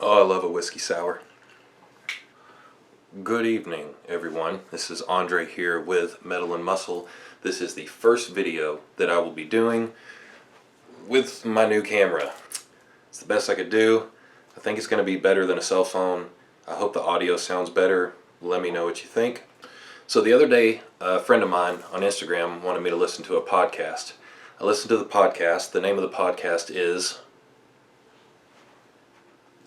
Oh, I love a whiskey sour. Good evening, everyone. This is Andre here with Metal and Muscle. This is the first video that I will be doing with my new camera. It's the best I could do. I think it's going to be better than a cell phone. I hope the audio sounds better. Let me know what you think. So the other day, a friend of mine on Instagram wanted me to listen to a podcast. I listened to the podcast. The name of the podcast is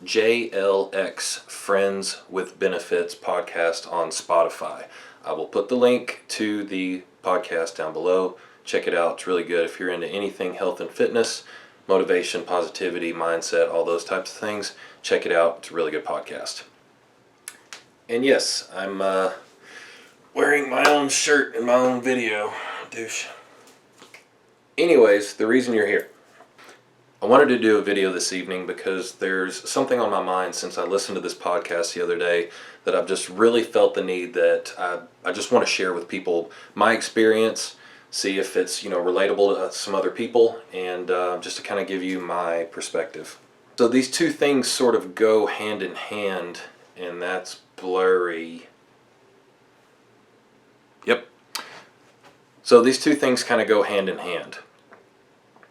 JLX Friends with Benefits podcast on Spotify. I will put the link to the podcast down below. Check it out. It's really good if you're into anything health and fitness, motivation, positivity, mindset, all those types of things. Check it out. It's a really good podcast. And yes, I'm wearing my own shirt in my own video. Douche. Anyways, the reason you're here. I wanted to do a video this evening because there's something on my mind since I listened to this podcast the other day that I've just really felt the need that I just want to share with people my experience, see if it's relatable to some other people, and just to kind of give you my perspective. So these two things sort of go hand in hand, and that's blurry. Yep. So these two things kind of go hand in hand.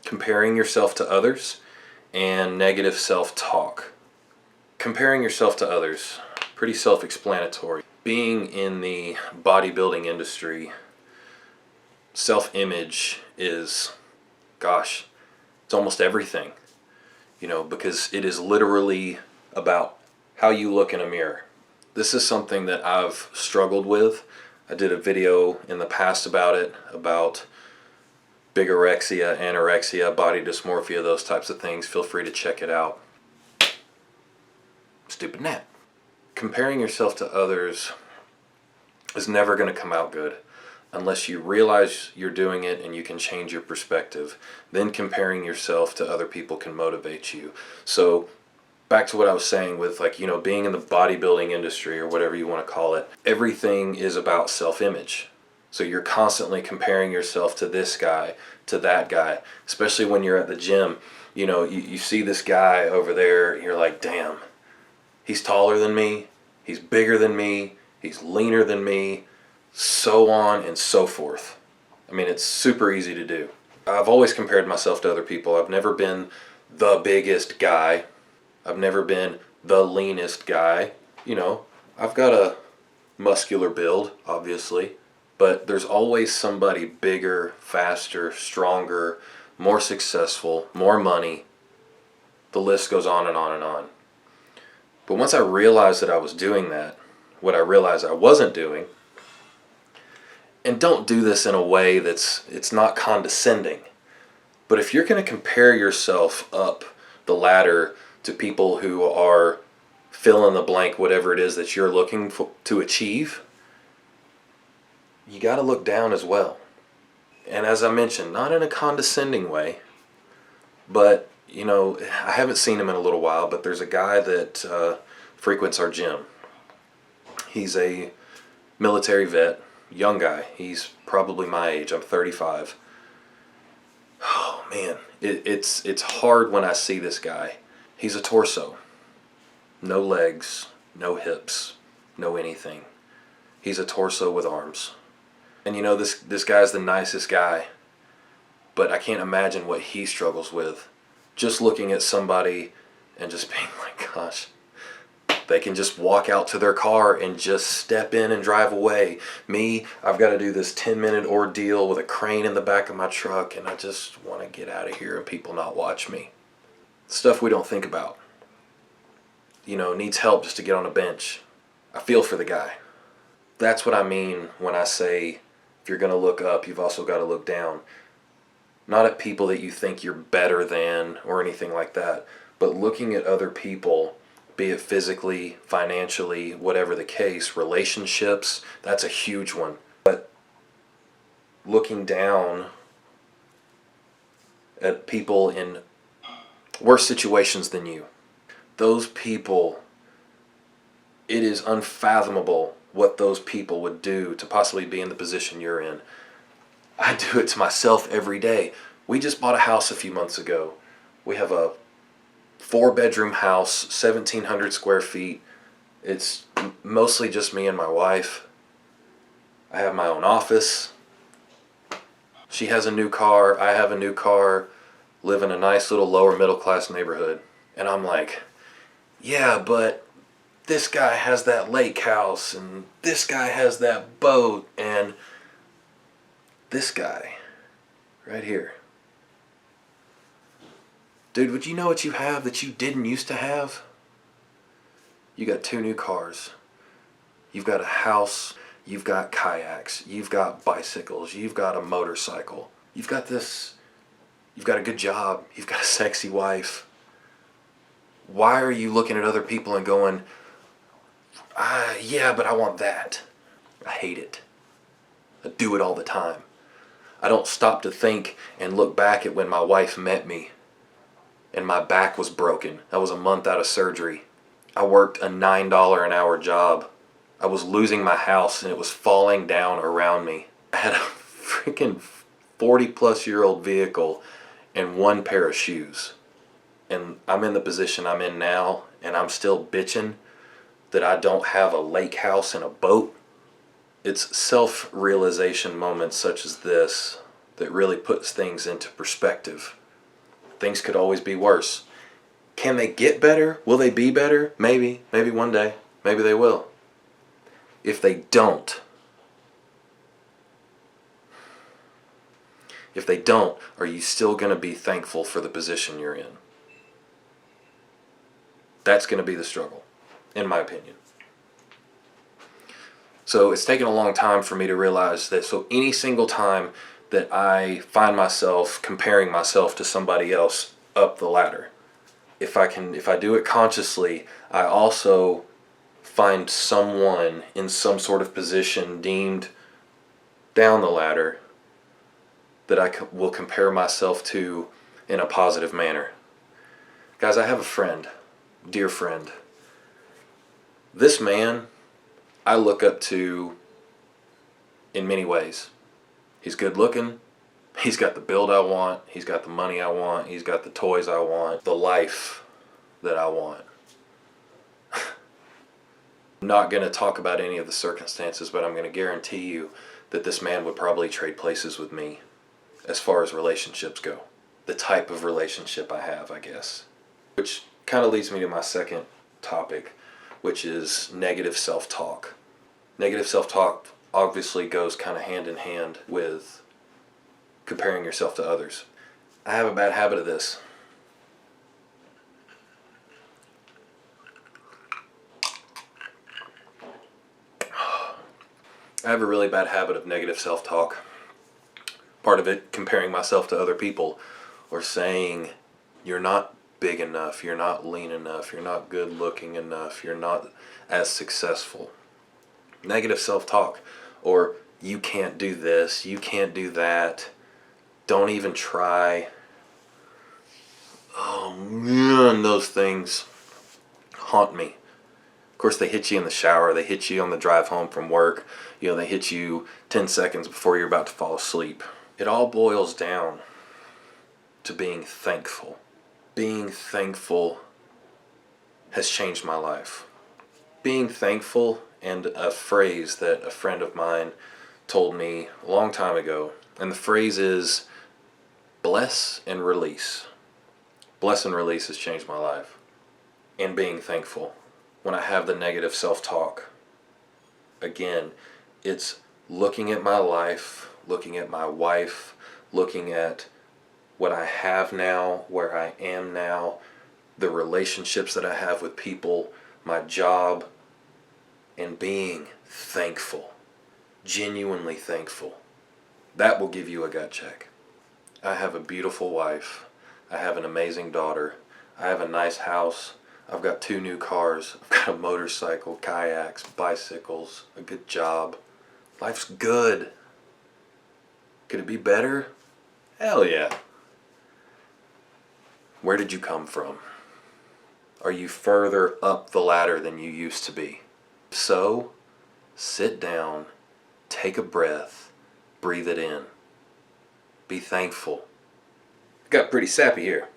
Comparing yourself to others and negative self-talk. Comparing yourself to others, pretty self-explanatory. Being in the bodybuilding industry, self-image is, it's almost everything. Because it is literally about how you look in a mirror. This is something that I've struggled with. I did a video in the past about it, about bigorexia, anorexia, body dysmorphia, those types of things. Feel free to check it out. Stupid Nat. Comparing yourself to others is never going to come out good unless you realize you're doing it and you can change your perspective. Then comparing yourself to other people can motivate you. So back to what I was saying with being in the bodybuilding industry or whatever you want to call it, everything is about self-image. So you're constantly comparing yourself to this guy, to that guy, especially when you're at the gym. You see this guy over there, and you're like, damn, he's taller than me, he's bigger than me, he's leaner than me, so on and so forth. I mean, it's super easy to do. I've always compared myself to other people. I've never been the biggest guy. I've never been the leanest guy. I've got a muscular build, obviously. But there's always somebody bigger, faster, stronger, more successful, more money. The list goes on and on and on. But once I realized that I was doing that, what I realized I wasn't doing, and don't do this in a way it's not condescending, but if you're going to compare yourself up the ladder to people who are fill in the blank, whatever it is that you're looking to achieve, you got to look down as well. And as I mentioned, not in a condescending way, but, I haven't seen him in a little while, but there's a guy that frequents our gym. He's a military vet, young guy. He's probably my age. I'm 35. Oh, man. It's hard when I see this guy. He's a torso. No legs, no hips, no anything. He's a torso with arms. And this guy's the nicest guy, but I can't imagine what he struggles with. Just looking at somebody and just being like, gosh, they can just walk out to their car and just step in and drive away. Me, I've got to do this 10-minute ordeal with a crane in the back of my truck, and I just want to get out of here and people not watch me. Stuff we don't think about. Needs help just to get on a bench. I feel for the guy. That's what I mean when I say, if you're going to look up, you've also got to look down. Not at people that you think you're better than or anything like that, but looking at other people, be it physically, financially, whatever the case, relationships, that's a huge one. But looking down at people in worse situations than you, those people, it is unfathomable what those people would do to possibly be in the position you're in. I do it to myself every day. We just bought a house a few months ago. We have a 4-bedroom house, 1,700 square feet. It's mostly just me and my wife. I have my own office. She has a new car. I have a new car. Live in a nice little lower middle class neighborhood. And I'm like, yeah, but this guy has that lake house, and this guy has that boat, and this guy right here. Dude, would you know what you have that you didn't used to have? You got 2 new cars. You've got a house. You've got kayaks. You've got bicycles. You've got a motorcycle. You've got this. You've got a good job. You've got a sexy wife. Why are you looking at other people and going, yeah, but I want that? I hate it. I do it all the time. I don't stop to think and look back at when my wife met me and my back was broken. I was a month out of surgery. I worked a $9 an hour job. I was losing my house and it was falling down around me. I had a freaking 40-plus-year-old vehicle and 1 pair of shoes. And I'm in the position I'm in now, and I'm still bitching that I don't have a lake house and a boat. It's self-realization moments such as this that really puts things into perspective. Things could always be worse. Can they get better? Will they be better? Maybe. Maybe one day. Maybe they will. If they don't, are you still going to be thankful for the position you're in? That's going to be the struggle, in my opinion. So it's taken a long time for me to realize that. So any single time that I find myself comparing myself to somebody else up the ladder, if I do it consciously, I also find someone in some sort of position deemed down the ladder that I will compare myself to in a positive manner. Guys, I have a friend, dear friend. This man I look up to in many ways. He's good looking. He's got the build I want. He's got the money I want. He's got the toys I want. The life that I want. I'm not going to talk about any of the circumstances, but I'm going to guarantee you that this man would probably trade places with me as far as relationships go. The type of relationship I have, I guess. Which kind of leads me to my second topic, which is negative self-talk. Negative self-talk obviously goes kind of hand in hand with comparing yourself to others. I have a bad habit of this. I have a really bad habit of negative self-talk. Part of it comparing myself to other people, or saying you're not big enough, you're not lean enough, you're not good looking enough, you're not as successful. Negative self-talk, or you can't do this, you can't do that, don't even try. Oh man, those things haunt me. Of course, they hit you in the shower, they hit you on the drive home from work, they hit you 10 seconds before you're about to fall asleep. It all boils down to being thankful. Being thankful has changed my life. Being thankful, and a phrase that a friend of mine told me a long time ago, and the phrase is bless and release. Bless and release has changed my life. And being thankful. When I have the negative self-talk, again, it's looking at my life, looking at my wife, looking at what I have now, where I am now, the relationships that I have with people, my job, and being thankful, genuinely thankful. That will give you a gut check. I have a beautiful wife. I have an amazing daughter. I have a nice house. I've got 2 new cars. I've got a motorcycle, kayaks, bicycles, a good job. Life's good. Could it be better? Hell yeah. Where did you come from? Are you further up the ladder than you used to be? So, sit down, take a breath, breathe it in. Be thankful. Got pretty sappy here.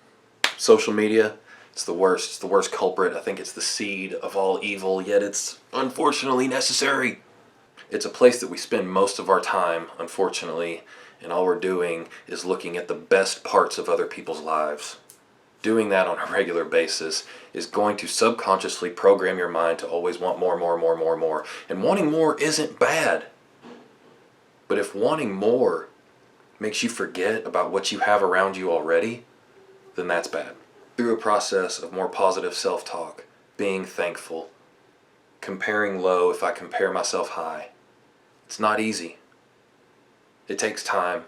Social media, It's the worst. It's the worst culprit. I think it's the seed of all evil, yet it's unfortunately necessary. It's a place that we spend most of our time, unfortunately, and all we're doing is looking at the best parts of other people's lives. Doing that on a regular basis is going to subconsciously program your mind to always want more, more, more, more, more. And wanting more isn't bad. But if wanting more makes you forget about what you have around you already, then that's bad. Through a process of more positive self-talk, being thankful, comparing low if I compare myself high. It's not easy. It takes time.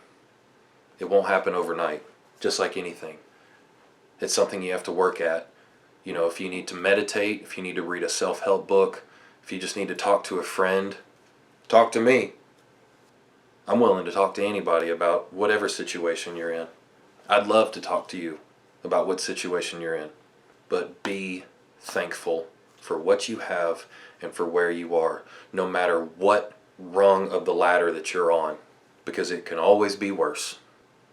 It won't happen overnight, just like anything. It's something you have to work at. You know, if you need to meditate, if you need to read a self-help book, if you just need to talk to a friend, talk to me. I'm willing to talk to anybody about whatever situation you're in. I'd love to talk to you about what situation you're in. But be thankful for what you have and for where you are, no matter what rung of the ladder that you're on, because it can always be worse.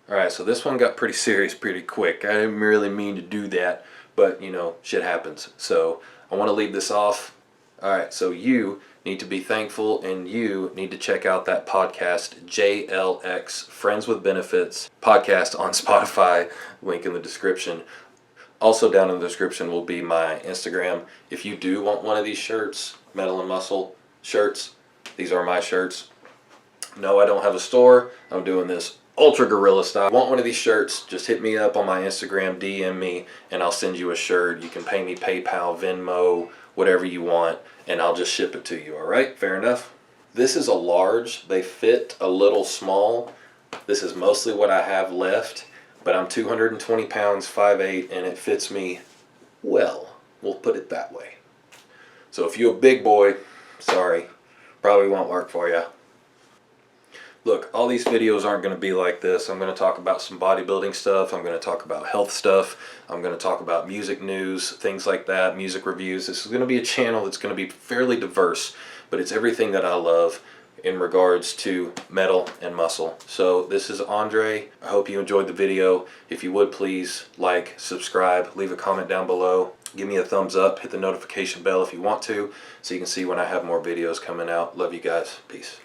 Alright, so this one got pretty serious pretty quick. I didn't really mean to do that, but you know, shit happens. So I want to leave this off. Alright, so you need to be thankful, and you need to check out that podcast, JLX, Friends with Benefits podcast on Spotify, link in the description. Also down in the description will be my Instagram. If you do want one of these shirts, Metal and Muscle shirts, these are my shirts. No, I don't have a store. I'm doing this ultra guerrilla style. Want one of these shirts, just hit me up on my Instagram, DM me, and I'll send you a shirt. You can pay me PayPal, Venmo, whatever you want, and I'll just ship it to you, alright? Fair enough? This is a large. They fit a little small. This is mostly what I have left, but I'm 220 pounds, 5'8", and it fits me well. We'll put it that way. So if you're a big boy, sorry, probably won't work for you. Look, all these videos aren't going to be like this. I'm going to talk about some bodybuilding stuff. I'm going to talk about health stuff. I'm going to talk about music news, things like that, music reviews. This is going to be a channel that's going to be fairly diverse, but it's everything that I love in regards to metal and muscle. So this is Andre. I hope you enjoyed the video. If you would, please like, subscribe, leave a comment down below. Give me a thumbs up, hit the notification bell if you want to, so you can see when I have more videos coming out. Love you guys. Peace.